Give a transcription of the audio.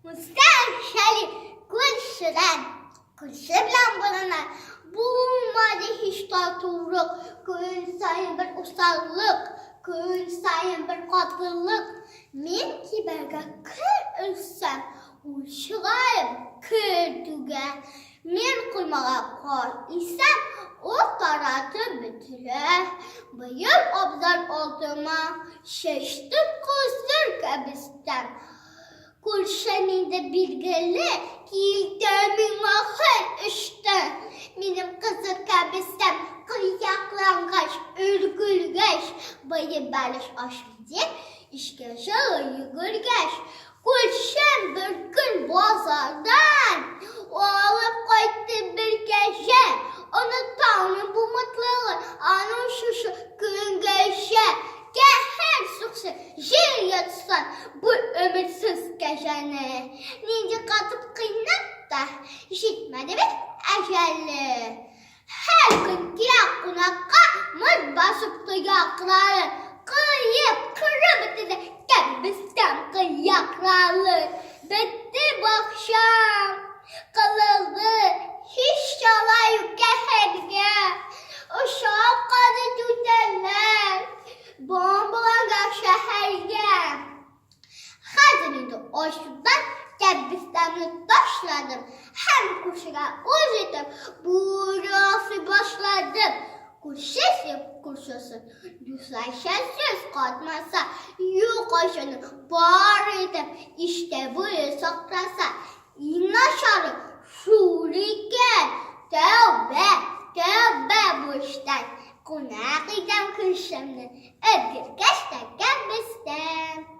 Җәлил күршедән, күрше белән булына. Булмады һич татулык, көн сайын бер усаллык, көн сайын бер катылык. Мин кибәргә көр үлсәм, ул чыгайым көтүгә. Мин куймага кар исәм, ул таратып бетерә. Быел абзар алдыма чәчтем кызыр кәбестән. Күршеминде билгеле, килде миңа һәр эштән. Минем кызыр кәбестән кыяклангач, өргülгәч, быел бәлеш ашыдек, ишкә шылы йөгергәч. Күршем бер көн базардан алып кайтты бер кәҗә. Онытамын бу мотлыгын, аның шушы көнгәчә. Кәһәр суксы, җир ятсан бу өметсез кәҗәне. Нинди катып кыйнап та җитмәде бит әҗәле. Һәр көн килә кунакка мыш басып кыяклары. Кыеп кырып бетте кәбестән кыяклары. Бетте бакчам, кылылды һич чала юк кәһәргә. Ошап кады түтәләр. Bombalanga şəhərgə. Xəzər indi aşıdan kəbistəmini daşladım. Həm kuşuğa uz etib, burası başladım. Kuşəsib kuşası, düzləşəsiz qatmasa, yox aşını bar edib, işte bunu saklasa. İnaşarı şuriken, tövbə, tövbə bu işdən. Konak idem kışımını, öpür kaçta gelmestem.